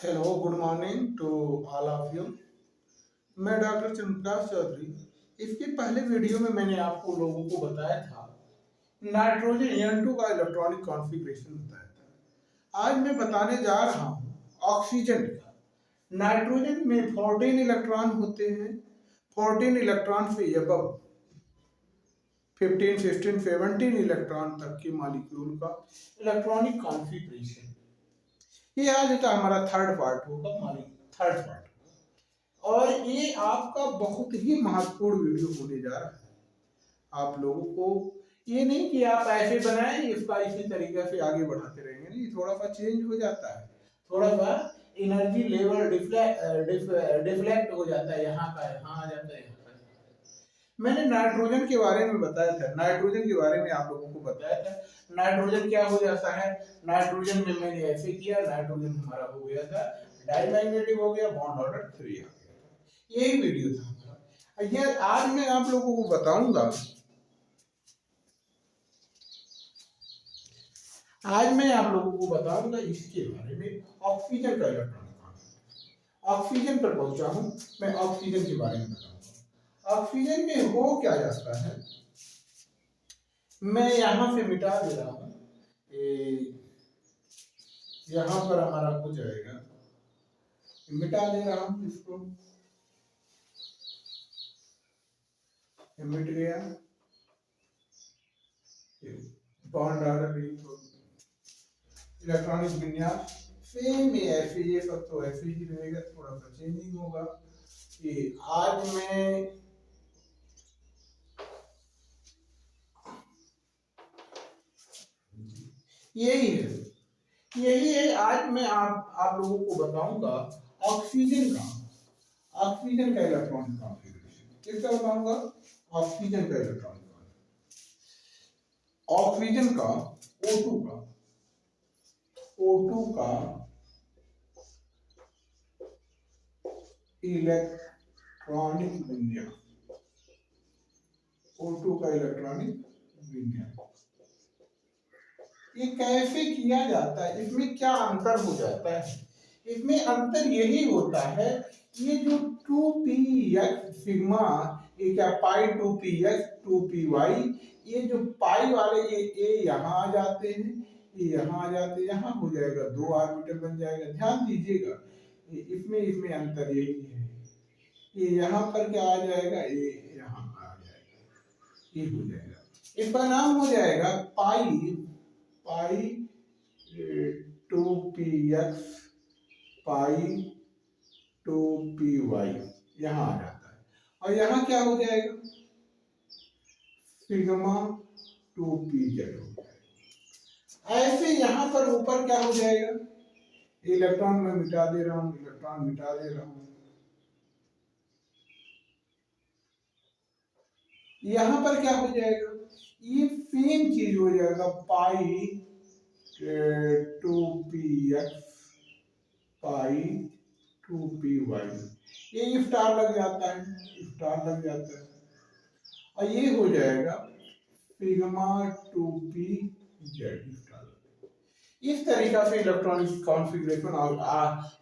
Hello good morning to all of you. मैं doctor Chandraprakash Chaudhary. इसके पहले वीडियो में मैंने आपको लोगों को बताया था नाइट्रोजन N2 का इलेक्ट्रॉनिक कॉन्फ़िगरेशन बताया था। आज मैं बताने जा रहा हूँ ऑक्सीजन का। नाइट्रोजन में 14 इलेक्ट्रॉन होते हैं। 14 इलेक्ट्रॉन से अबव 15 16 17 इलेक्ट्रॉन तक के मॉलिक्यूल का इलेक्ट्रॉनिक कॉन्फ़िगरेशन। ये आज का हमारा थर्ड पार्ट होगा, थर्ड पार्ट। और ये आपका बहुत ही महत्वपूर्ण वीडियो होने जा रहा है। आप लोगों को ये नहीं कि आप ऐसे बनाएं इसका इसी तरीके से आगे बढ़ाते रहेंगे, नहीं, थोड़ा सा चेंज हो जाता है, थोड़ा सा एनर्जी लेवल डिफ्लेक्ट हो जाता है, यहाँ का यहाँ आ जाता है, यहाँ का। मैंने नाइट्रोजन के बारे में बताया था, नाइट्रोजन के बारे में आप लोगों को बताया था। नाइट्रोजन क्या हो जाता है, नाइट्रोजन में मैंने ऐसे किया, नाइट्रोजन हमारा हो गया था डाइमैग्नेटिक, हो गया बॉन्ड ऑर्डर 3 आ गया। यही वीडियो था हमारा। ये आज मैं आप लोगों को बताऊंगा, आज मैं आप लोगों को बताऊंगा इसके बारे में, ऑक्सीजन का इलेक्ट्रॉनिक कॉन्फ़िगरेशन। ऑक्सीजन पर पहुंचा हूं, मैं ऑक्सीजन के बारे में बताऊंगा। ऑक्सीजन में हो क्या जाता है, मैं यहां से मिटा दे रहा हूं, यहां पर हमारा हो जाएगा, मिटा दे रहा हूं इसको, मिट गया बॉन्ड ऑर्डर, इलेक्ट्रॉनिक विन्यास सेम ही ऐसे, ये सब तो ऐसे ही रहेगा, थोड़ा सा चेंजिंग होगा। कि आज मैं यही है, यही है आज मैं आप लोगों को बताऊंगा ऑक्सीजन का, ऑक्सीजन का इलेक्ट्रॉनिक कॉन्फ़िगरेशन। किसका बताऊंगा, ऑक्सीजन का इलेक्ट्रॉनिक, ऑक्सीजन का O2 का, O2 का इलेक्ट्रॉनिक विन्यास, O2 का इलेक्ट्रॉनिक विन्यास ये कैसे किया जाता है, इसमें क्या अंतर हो जाता है। इसमें अंतर यही होता है, ये जो 2p सिग्मा, ये क्या पाई 2p 2py, ये जो पाई वाले ये यहाँ आ जाते हैं, ये यहाँ आ जाते हैं, यहाँ हो जाएगा, दो ऑर्बिटल बन जाएगा। ध्यान दीजिएगा, इसमें इसमें अंतर यही है, ये यहाँ पर क्या आ जाएगा, ये यहाँ आ जाएगा, ये हो जाएगा, इसका नाम हो जाएगा पाई, पाई 2p पाई 2py, यहाँ आ जाता है। और यहाँ क्या हो जाएगा, सिग्मा 2pz हो जाएगा। ऐसे यहाँ पर ऊपर क्या हो जाएगा, इलेक्ट्रॉन में मिटा दे रहा हूँ, इलेक्ट्रॉन मिटा दे रहा हूँ, यहाँ पर क्या हो जाएगा, ये सेम चीज हो जाएगा, पाई 2px पाई 2py, ये स्टार लग जाता है, स्टार लग जाता है, और ये हो जाएगा सिग्मा 2pz स्टार। इस तरीका से इलेक्ट्रॉनिक कॉन्फ़िगरेशन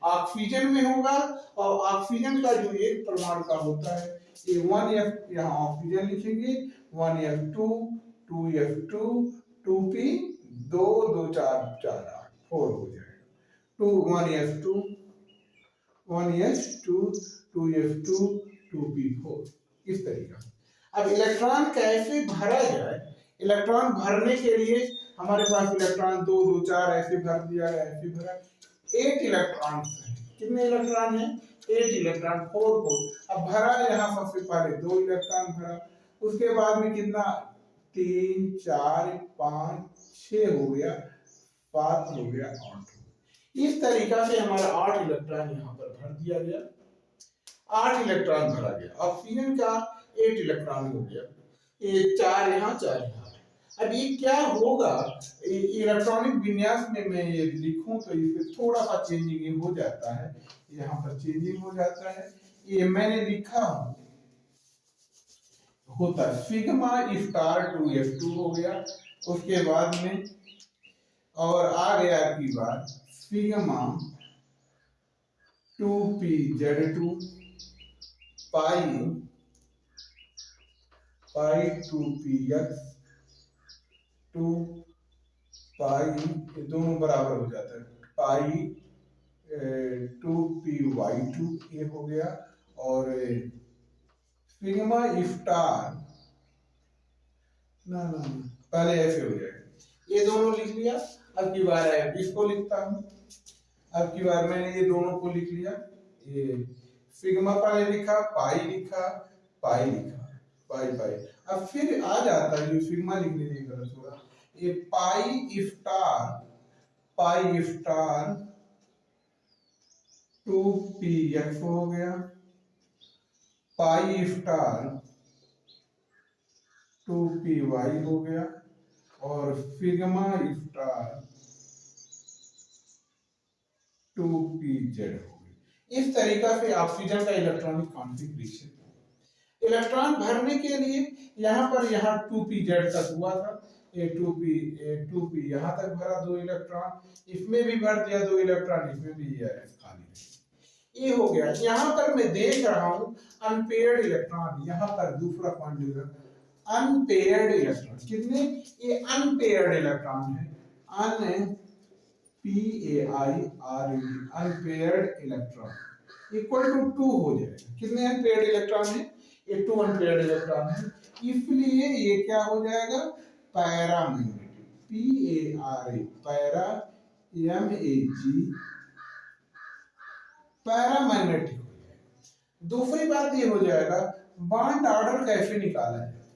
ऑक्सीजन में होगा। और ऑक्सीजन का जो एक परमाणु का होता है, ये 1f, यहाँ ऑक्सीजन लिखेंगे 1f2 2f2 2p 2 2 4 4 8 4 हो जाएगा, 2 1f2 1s2 2f2 2p4, इस तरीका। अब इलेक्ट्रॉन कैसे भरा जाए, इलेक्ट्रॉन भरने के लिए हमारे पास इलेक्ट्रॉन 2 2 4 ऐसे भर दिया है, ऐसे भरा 8 इलेक्ट्रॉन है। कितने इलेक्ट्रॉन है, 8 इलेक्ट्रॉन, 4 4। अब भरा यहाँ सबसे पहले 2 इलेक्ट्रॉन भरा, उसके बाद में कितना, 3 4 5 6 हो गया, 7 हो गया, 8। इस तरीका से हमारा 8 इलेक्ट्रॉन यहाँ पर भर दिया गया, 8 इलेक्ट्रॉन भरा गया। ऑक्सीजन का 8 इलेक्ट्रॉन हो गया, ये 4 यहाँ 4 यहाँ। अब ये क्या होगा, इलेक्ट्रॉनिक विन्यास में मैं ये लिखूं तो इसमें थोड़ा सा चेंजिंग हो जाता है, यहाँ पर चेंजिंग हो जाता है, ये मैंने लिखा होता है सिग्मा स्टार 2f2 हो गया, उसके बाद में और आ गया की बात सिग्मा 2p(z2) पाई 2px 2 पाई, ये दोनों बराबर हो जाता है, पाई 2py2 ये हो गया। और सिग्मा इफ्तार ना ना पहले ऐसे हो जाएगा, ये दोनों लिख लिया। अब की बार है इसको लिखता हूँ। अब की बार मैंने ये दोनों को लिख लिया, ये सिग्मा पहले लिखा, पाई लिखा, पाई लिखा, पाई पाई। अब फिर आ जाता है, ये सिग्मा लिखने की गलत होगा, ये पाई इफ्तार 2px हो गया, पाई इफ्तार 2py हो गया, और सिग्मा इफ्तार 2pz हो गया। इस तरीका से ऑक्सीजन का इलेक्ट्रॉनिक कॉन्फ़िगरेशन। इलेक्ट्रॉन भरने के लिए यहाँ 2pz तक हुआ था, ये 2p यहाँ तक भरा 2 इलेक्ट्रॉन, इसमें भी भर दिया 2 इलेक्ट्रॉन, इसमें भी खाली है। ये हो गया। यहाँ पर मैं देख रहा हूँ अनपेयर्ड इलेक्ट्रॉन, यहाँ पर दूसरा पॉइंट लिखा, अनपेयर्ड इलेक्ट्रॉन कितने, ये अनपेयर्ड इलेक्ट्रॉन है, अनपेयर्ड इलेक्ट्रॉन इक्वल टू 2 हो जाएगा। कितने अनपेयर्ड इलेक्ट्रॉन है, ये 2 अनपेयर्ड इलेक्ट्रॉन है, इसलिए ये क्या हो जाएगा, पैरामैग्नेटिक, पैरा पैरामैग्नेटिक हो जाएगा। दूसरी बात ये हो जाएगा, बॉन्ड ऑर्डर कैसे निकाला जाए,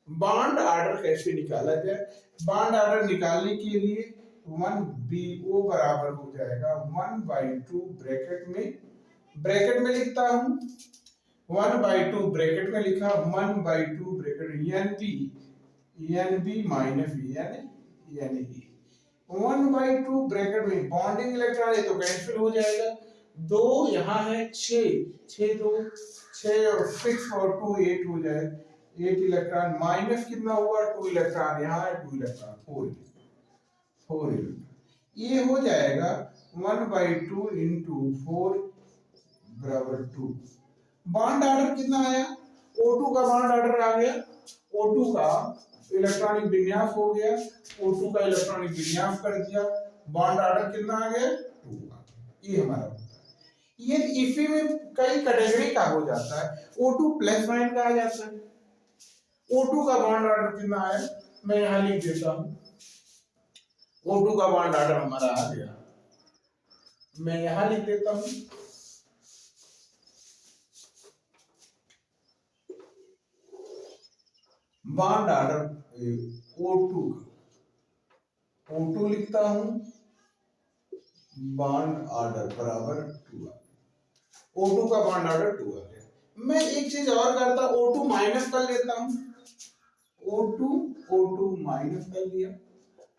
बॉन्ड ऑर्डर कैसे निकाला जाए। बॉन्ड ऑर्डर निकालने के लिए 1BO बराबर हो जाएगा 1/2 ब्रैकेट में लिखता हूं, 1/2 ब्रैकेट में लिखा, 1/2 bracket NB minus NE 1/2 bracket में बॉन्डिंग इलेक्ट्रॉन है तो कैंसिल हो जाएगा, 2 यहाँ है 6 और 6 और 2 8 हो जाएगा, 8 इलेक्ट्रॉन माइनस कितना हुआ, 2 इलेक्ट्रॉन यहाँ है, 2 इलेक्ट्रॉन 4 इलेक्ट्रॉन, ये हो जाएगा 1/2 इंटू 4 बराबर 2। बॉन्ड ऑर्डर कितना आया, O2 का बॉन्ड ऑर्डर आ गया, O2 का इलेक्ट्रॉनिक विन्यास हो गया, O2 का इलेक्ट्रॉनिक विन्यास कर दिया, बॉन्ड ऑर्डर कितना आ गया, 2 आ गया। ये हमारा होता है। ये इसी में कई कैटेगरी का हो जाता है, O2 प्लस आयन का आ जाता है। O2 का बॉन्ड ऑर्डर कितना है, मैं यहाँ लिख देता हूँ, O2 का बॉन्ड ऑर्डर हमारा आ गया, मैं यहाँ लिख देता हूँ, बॉन्ड ऑर्डर O2 लिखता हूं, बॉन्ड ऑर्डर बराबर 2 O2 का बॉन्ड ऑर्डर 2 आ गया। मैं एक चीज और करता, O2 माइनस कर लेता हूं, O2 माइनस कर लिया,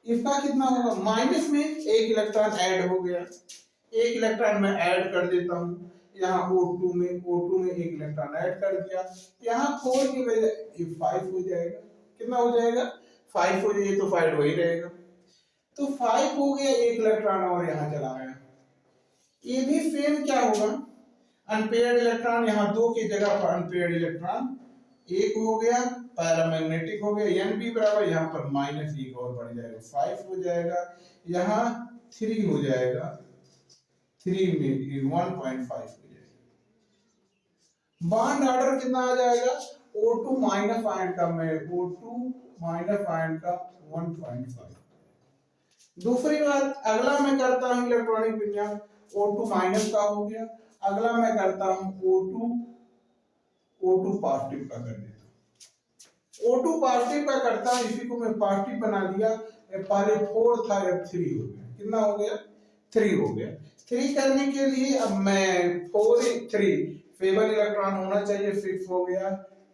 इसका कितना होगा, माइनस में 1 इलेक्ट्रॉन ऐड हो गया, 1 इलेक्ट्रॉन मैं ऐड कर देता हूं, यहाँ O2 में 1 इलेक्ट्रॉन ऐड कर दिया, यहाँ 4 की वजह 5 हो जाएगा, कितना हो जाएगा, 5 हो जाएगा, तो 5 वही रहेगा, तो 5 हो गया, 1 इलेक्ट्रॉन और यहाँ चला गया। ये भी सेम क्या होगा, अनपेयर्ड इलेक्ट्रॉन, यहाँ 2 की जगह पर अनपेयर्ड इलेक्ट्रॉन 1 हो गया, पैरामैग्नेटिक हो गया, NB बराबर यहाँ पर -1 और बढ़ जाएगा, 5 हो जाएगा, यहाँ 3 हो जाएगा, 3 में 1.5 हो जाएगा। बॉन्ड ऑर्डर कितना आ जाएगा, O2 माइनस आयन का, मैं O2 माइनस आयन का 1.5। दूसरी बात, अगला मैं करता हूं इलेक्ट्रॉनिक विन्यास, O2 माइनस का हो गया, अगला मैं करता हूं O2 पॉजिटिव का कर देता हूं, O2 पॉजिटिव का करता हूं, इसी को मैं पॉजिटिव बना दिया, पहले 4 था, अब 3 हो गया, कितना हो गया, 3 हो गया। 3 करने के लिए अब मैं 3 फेवर इलेक्ट्रॉन होना चाहिए, 6 हो गया,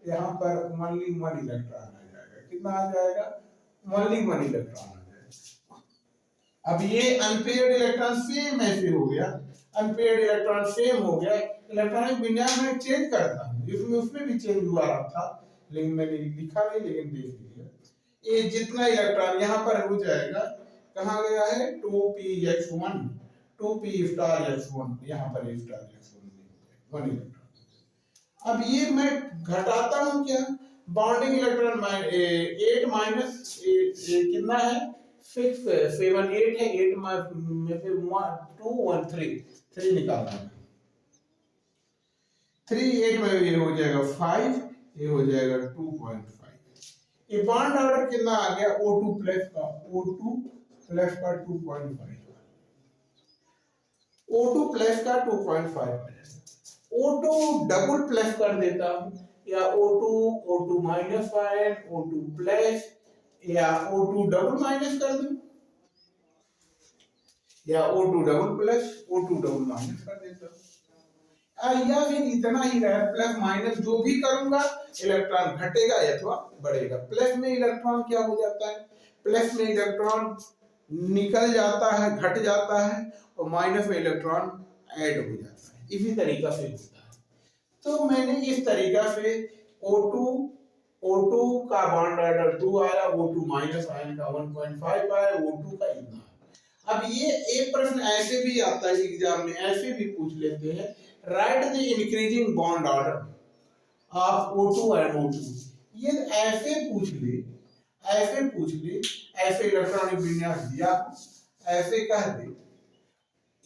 यहाँ पर ओनली 1 इलेक्ट्रॉन आ जाएगा, कितना आ जाएगा, ओनली 1 इलेक्ट्रॉन आ जाएगा। अब ये अनपेयर्ड इलेक्ट्रॉन सेम ऐसे हो गया, अनपेयर्ड इलेक्ट्रॉन सेम हो गया, इलेक्ट्रॉनिक विन्यास में चेंज करता हूँ, इसमें उसमें भी चेंज हुआ रहा था, लेकिन मैंने लिखा नहीं, लेकिन देख लिया, ये जितना इलेक्ट्रॉन यहाँ पर हो जाएगा, कहाँ गया है, 2px1 2p स्टार x1, यहाँ पर a स्टार x1 1 इलेक्ट्रॉन। अब ये मैं घटाता हूँ क्या, बॉन्डिंग इलेक्ट्रॉन 8 माइनस कितना है 6 7 8 है, 8 में से 2 1 3 निकालना है, 3 8 में ये हो जाएगा 5, ये हो जाएगा 2.5। ये बॉन्ड ऑर्डर कितना आ गया O2 प्लस का, O2 प्लस का 2.5, O2 प्लस का 2.5, O2 डबल प्लस कर देता हूँ, या O2 माइनस 5 O2 प्लस, या O2 डबल माइनस कर दूं, या O2 double plus O2 double minus कर देता हूँ, या फिर इतना ही रहे, प्लस माइनस जो भी करूंगा इलेक्ट्रॉन घटेगा अथवा बढ़ेगा। प्लस में इलेक्ट्रॉन क्या हो जाता है, प्लस में इलेक्ट्रॉन निकल जाता है, घट जाता है, और माइनस में इलेक्ट्रॉन ऐड हो जाता है, इसी तरीका से होता है। तो मैंने इस तरीका से O2 का बॉन्ड ऑर्डर 2 आया, O2 माइनस आयन का 1.5 आया, O2 का इतना। अब ये एक प्रश्न ऐसे भी आता है एग्जाम में, ऐसे भी पूछ लेते हैं, right the increasing bond order of O2 and O2। ये ऐसे पूछ ले, ऐसे इलेक्ट्रॉनिक विन्यास दिया, ऐसे कह दे,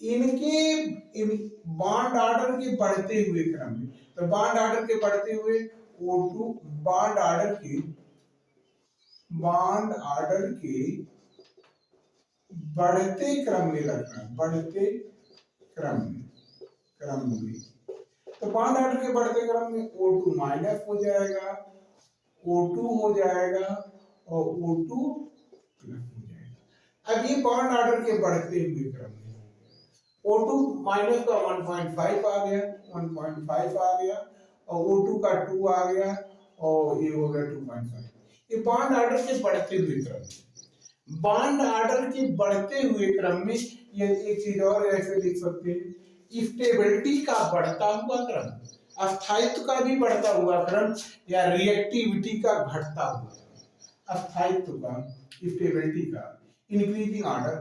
इनके बॉन्ड ऑर्डर के बढ़ते हुए क्रम में, तो बॉन्ड ऑर्डर के बढ़ते हुए O2 बॉन्ड ऑर्डर के बढ़ते क्रम में रखना, बढ़ते क्रम में, तो बॉन्ड ऑर्डर के बढ़ते क्रम में O2 माइनस हो जाएगा, O2 हो जाएगा, और O2 प्लस हो जाएगा। अब ये बॉन्ड ऑर्डर के बढ़ते हुए क्रम में O2 माइनस का 1.5 आ गया, 1.5 आ गया, और O2 का 2 आ गया, और ये हो गया 2.5। ये बॉन्ड ऑर्डर के बढ़ते हुए क्रम में, बॉन्ड ऑर्डर के बढ़ते हुए क्रम में, ये एक चीज और ऐसे लिख सकते हैं, स्टेबिलिटी का बढ़ता हुआ क्रम, अस्थायित्व का भी बढ़ता हुआ क्रम, या रिएक्टिविटी का घटता हुआ क्रम, अस्थायित्व का, स्टेबिलिटी का, increasing order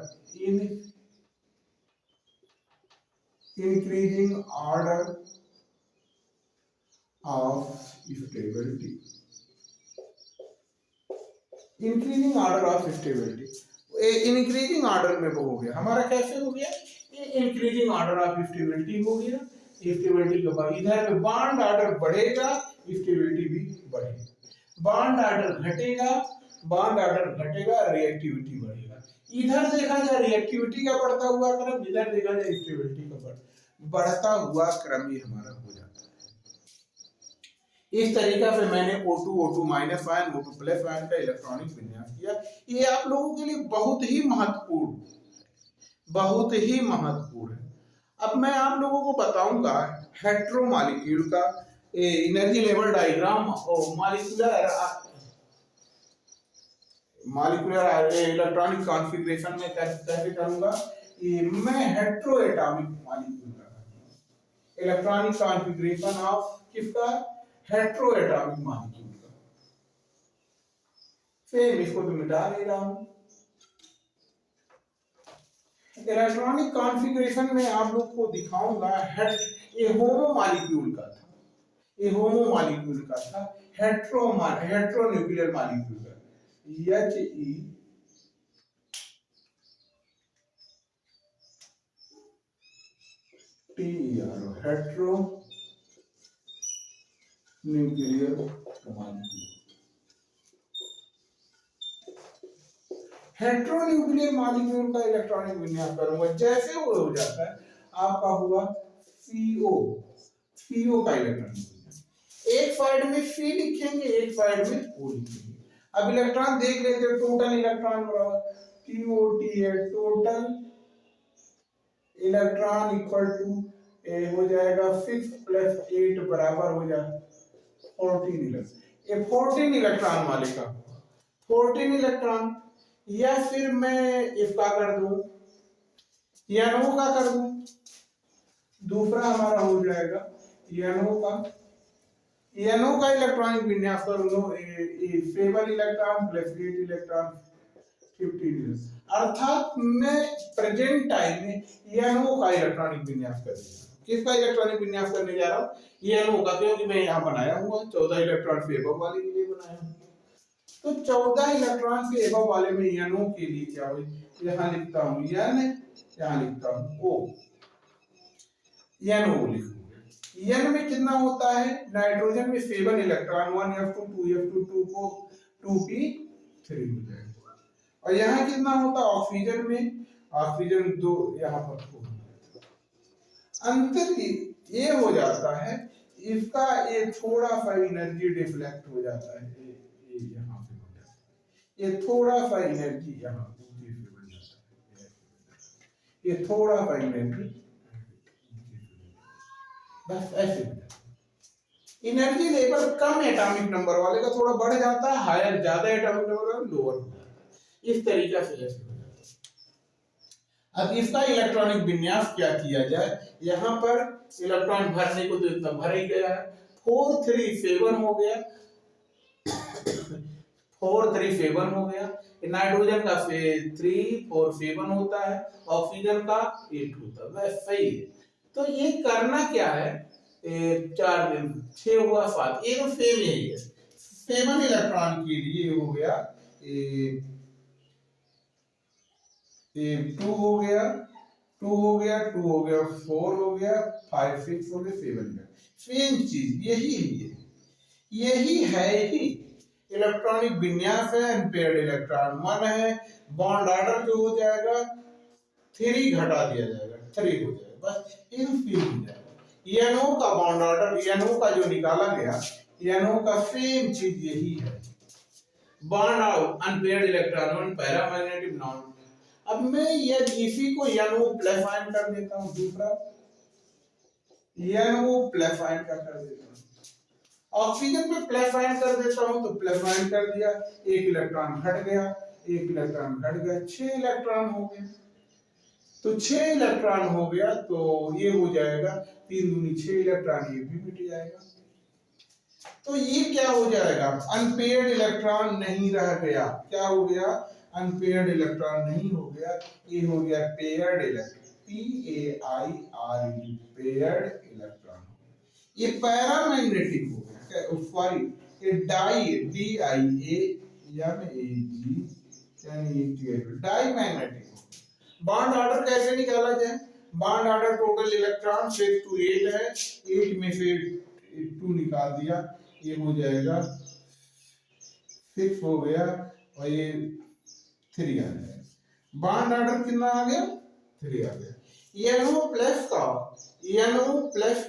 of stability, increasing order of stability. Increasing order में वो हो गया हमारा, कैसे हो गया, ये इंक्रीजिंग ऑर्डर ऑफ स्टेबिलिटी हो गया। स्टेबिलिटी के बाद इधर बॉन्ड ऑर्डर बढ़ेगा, स्टेबिलिटी भी बढ़ेगी, बॉन्ड ऑर्डर घटेगा, रिएक्टिविटी बढ़ेगा। इधर देखा जाए रिएक्टिविटी का बढ़ता हुआ क्रम, इधर देखा जाए स्टेबिलिटी का बढ़ता हुआ क्रम ही हमारा हो जाता है। इस तरीका से मैंने O2 minus ion, O2 plus ion का इलेक्ट्रॉनिक विन्यास किया। ये आप लोगों के लिए बहुत ही महत्वपूर्ण है। अब मैं आप लोगों को बताऊंगा हेटेरो मॉलिक्यूल का एनर्जी लेवल डायग्राम और मॉलिक्यूलर इलेक्ट्रॉनिक कॉन्फ़िगरेशन में कैसे करूंगा। मैं हेटेरो एटॉमिक मॉलिक्यूल का इलेक्ट्रॉनिक कॉन्फ़िगरेशन ऑफ किसका, हेटेरो एटॉमिक मॉलिक्यूल का। सेम इसको तो मिटा नहीं रहा हूं। इलेक्ट्रॉनिक कॉन्फ़िगरेशन में आप लोग को दिखाऊंगा ये होमो मॉलिक्यूल का था, हेटेरो न्यूक्लियर मॉलिक्यूल का, HETERO, hetero nuclear molecule. Hetero nuclear molecule का इलेक्ट्रॉनिक विन्यास करूंगा। जैसे वो हो जाता है आपका हुआ CO का इलेक्ट्रॉनिक विन्यास, एक साइड में C लिखेंगे, एक साइड में O लिखेंगे। अब इलेक्ट्रॉन देख लेते हैं, टोटल इलेक्ट्रॉन बराबर TOT है, टोटल इलेक्ट्रॉन इक्वल टू हो जाएगा 6 प्लस 8 बराबर हो जाएगा 14 इलेक्ट्रॉन। ये 14 इलेक्ट्रॉन वाले का 14 इलेक्ट्रॉन, या फिर मैं इसका कर दूं, NO का कर दूं, दूसरा हमारा हो जाएगा NO का इलेक्ट्रॉनिक विन्यास करूंगा, 7 इलेक्ट्रॉन प्लस 8 इलेक्ट्रॉन 15 अर्थात मैं प्रेजेंट टाइम में NO का इलेक्ट्रॉनिक विन्यास कर रहा हूँ। किसका इलेक्ट्रॉनिक विन्यास करने जा रहा हूँ? NO का, क्योंकि मैं यहाँ बनाया हूँ 14 इलेक्ट्रॉन के एबव वाले के लिए बनाया हूँ। तो 14 इलेक्ट्रॉन के एबव वाले में NO के लिए क्या हो, यहाँ लिखता हूँ N, यहाँ लिखता हूँ O, NO लिखूंगा। N में कितना होता है? नाइट्रोजन में 7 इलेक्ट्रॉन, 1s2 2s2 2p3 हो जाएगा। और यहाँ कितना होता है ऑक्सीजन में? ऑक्सीजन 2, यहाँ पर 4। अंतर ये हो जाता है, इसका ये थोड़ा सा एनर्जी डिफ्लेक्ट हो जाता है, ये यहाँ पे हो जाता है, ये थोड़ा सा एनर्जी यहाँ ऊंचे से बढ़ जाता है, ये थोड़ा सा एनर्जी बस ऐसे हो जाता है। एनर्जी लेवल कम एटॉमिक नंबर वाले का थोड़ा बढ़ जाता है, हायर ज्यादा एटॉमिक नंबर वाला लोअर हो जाता है। इस तरीके से ऐसे हो जाता है। अब इसका इलेक्ट्रॉनिक विन्यास क्या किया जाए? यहाँ पर इलेक्ट्रॉन भरने को तो इतना भर ही गया है, 4 3 7 हो गया, 4 3 7 हो गया। नाइट्रोजन का 3 4 7 होता है, ऑक्सीजन का 8 होता है, बस सही है। तो ये करना क्या है, 4 दिन 6 हुआ 7, ये तो सेम ही है। 7 इलेक्ट्रॉन के लिए हो गया 2 हो गया, 2 हो गया, 2 हो गया, 4 हो गया, 5 6 हो गया, 7 गया। सेम चीज यही है ही इलेक्ट्रॉनिक विन्यास है। अनपेयर्ड इलेक्ट्रॉन 1 है, बॉन्ड ऑर्डर जो हो जाएगा 3 घटा दिया जाएगा, 3 हो जाएगा, बस इनफिल हो जाएगा। NO का बॉन्ड ऑर्डर, NO का जो निकाला गया, NO का सेम चीज यही है। Bond out unpaired electron 1 paramagnetic non. अब मैं ये इसी को NO प्लस आयन कर देता हूं, दूसरा NO प्लस आयन का कर देता हूं, ऑक्सीजन पे प्लस आयन कर देता हूं, तो प्लस आयन कर दिया, 1 इलेक्ट्रॉन घट गया, 1 इलेक्ट्रॉन घट गया, 6 इलेक्ट्रॉन हो गए। तो 6 इलेक्ट्रॉन हो गया, तो ये हो जाएगा 3 दूनी 6 इलेक्ट्रॉन, ये भी मिट जाएगा। तो ये क्या हो जाएगा, अनपेयर्ड इलेक्ट्रॉन नहीं रह गया। क्या हो गया? अनपेयर्ड इलेक्ट्रॉन नहीं हो गया, ये हो गया paired electron, PAIRED, paired electron. ये पैरामैग्नेटिक हो गया, सॉरी ये DIAMAG यानी डाई मैग्नेटिक। बॉन्ड ऑर्डर कैसे निकाला जाए? Bond order total electron 6 to 8 है, 8 में से 2 निकाल दिया, ये हो जाएगा 6 हो गया, और ये 3 आ जाएगा। बॉन्ड ऑर्डर कितना आ गया? 3 आ गया। NO प्लस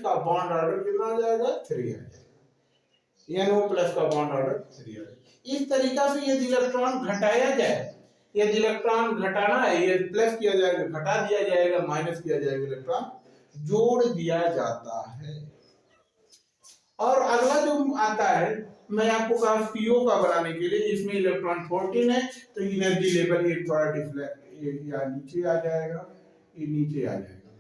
का बॉन्ड ऑर्डर कितना आ जाएगा? 3 आ जाएगा। NO प्लस का बॉन्ड ऑर्डर 3 आ जाएगा। इस तरीका से यदि इलेक्ट्रॉन घटाया जाए, यदि इलेक्ट्रॉन घटाना है, ये प्लस किया जाएगा, घटा दिया जाएगा, माइनस किया जाएगा, इलेक्ट्रॉन जोड़ दिया जाता है। और अगला जो आता है, मैं आपको कहा CO का बनाने के लिए, इसमें इलेक्ट्रॉन 14 है, तो एनर्जी लेवल ये थोड़ा डिफ्लेक्ट या नीचे आ जाएगा, ये नीचे आ जाएगा,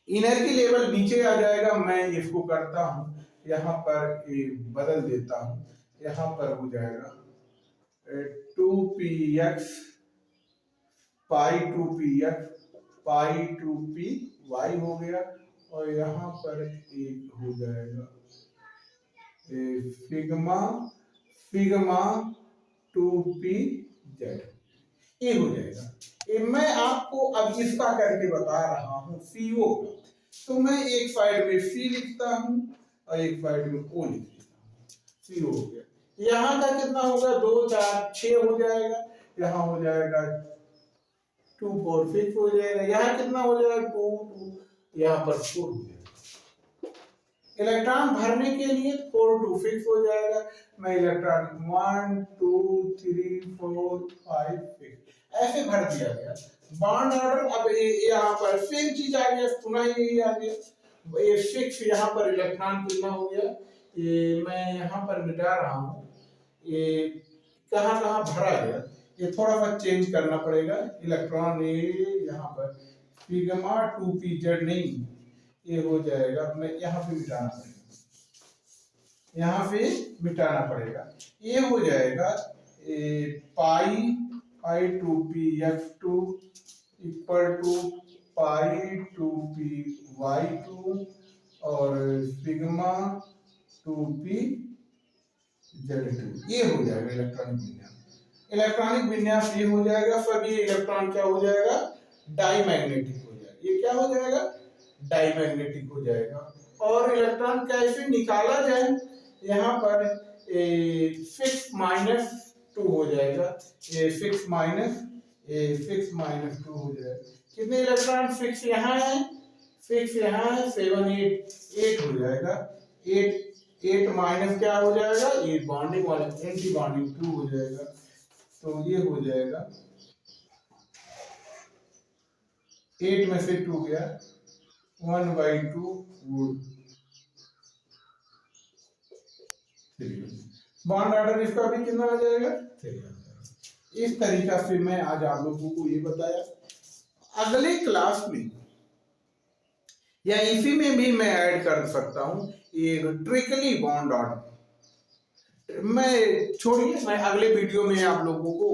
एनर्जी लेवल नीचे आ जाएगा। मैं इसको करता हूं, यहाँ पर ये बदल देता हूं, यहाँ पर हो जाएगा 2px पाई 2px पाई 2py हो गया, और यहाँ पर एक हो जाएगा सिग्मा 2pz, ये हो जाएगा। मैं आपको अब इसका करके बता रहा हूँ CO का। तो मैं एक साइड में C लिखता हूँ और एक साइड में O लिख देता हूँ, CO हो गया। यहाँ का कितना होगा? 2 4 6 हो जाएगा, यहाँ हो जाएगा 2 4 6 हो जाएगा, यहाँ कितना हो जाएगा? 2 2, यहाँ पर 4 हो जाएगा। इलेक्ट्रॉन भरने के लिए 4 2 6 हो जाएगा। मैं इलेक्ट्रॉन 1 2 3 4 5 6 ऐसे भर दिया गया। बॉन्ड ऑर्डर अब यहाँ पर सेम चीज आ गया, पुनः यही आ गया, ये 6 यहाँ पर इलेक्ट्रॉन कितना हो गया, ये मैं यहाँ पर मिटा रहा हूँ, ये कहाँ कहाँ भरा गया, ये थोड़ा सा चेंज करना पड़ेगा। इलेक्ट्रॉन ये यहाँ पर सिग्मा 2pz नहीं, ये हो जाएगा, मैं यहाँ पे मिटाना पड़ेगा, यहाँ पे मिटाना पड़ेगा, ये हो जाएगा pi I two P F2 equal to pi two P Y2 और सिग्मा टू पी Z2। ये हो जाएगा इलेक्ट्रॉनिक विन्यास। इलेक्ट्रॉनिक विन्यास ये हो जाएगा, सब ये इलेक्ट्रॉन क्या हो जाएगा, डाईमैग्नेटिक हो जाएगा। ये क्या हो जाएगा, डाईमैग्नेटिक हो जाएगा। और इलेक्ट्रॉन कैसे निकाला जाए, यहाँ पर सिक्स माइनस टू हो जाएगा, सिक्स माइनस टू हो जाएगा। कितने इलेक्ट्रॉन सिक्स यहाँ है, सिक्स यहाँ है, 7 8 हो जाएगा। 8 माइनस क्या हो जाएगा, ये बॉन्डिंग वाले एंटी बॉन्डिंग 2 हो जाएगा। तो ये हो जाएगा 8 में से 2 गया, 1/2 वुड। बॉन्ड ऑर्डर इसका भी कितना आ जाएगा, 3। इस तरीका से मैं आज आप लोगों को ये बताया। अगले क्लास में या इसी में भी मैं ऐड कर सकता हूं एक ट्रिकली बॉन्ड ऑर्डर। मैं छोड़िए, मैं अगले वीडियो में आप लोगों को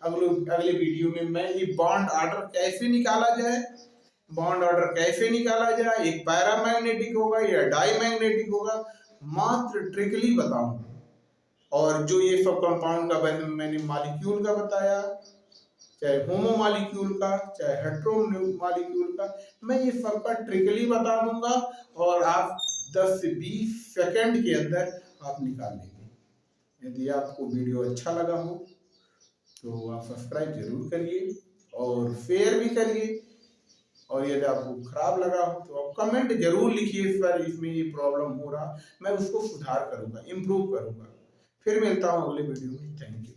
अगले वीडियो में मैं ये बॉन्ड ऑर्डर कैसे निकाला जाए, बॉन्ड ऑर्डर कैसे निकाला जाए, एक पैरामैग्नेटिक होगा या डाईमैग्नेटिक होगा, मात्र ट्रिकली बताऊंगा। और जो ये सब कंपाउंड का मैंने मॉलिक्यूल का बताया, चाहे होमो मॉलिक्यूल का चाहे हेटेरो मॉलिक्यूल का, मैं ये सबका ट्रिकली बता दूंगा और आप 10 से 20 सेकंड के अंदर आप निकाल लेंगे। यदि आपको वीडियो अच्छा लगा हो तो आप सब्सक्राइब जरूर करिए और शेयर भी करिए। और यदि आपको खराब लगा हो तो आप कमेंट जरूर लिखिए, सर इसमें ये प्रॉब्लम हो रहा, मैं उसको सुधार करूंगा, इम्प्रूव करूंगा। फिर मिलता हूँ अगले वीडियो में। Thank you.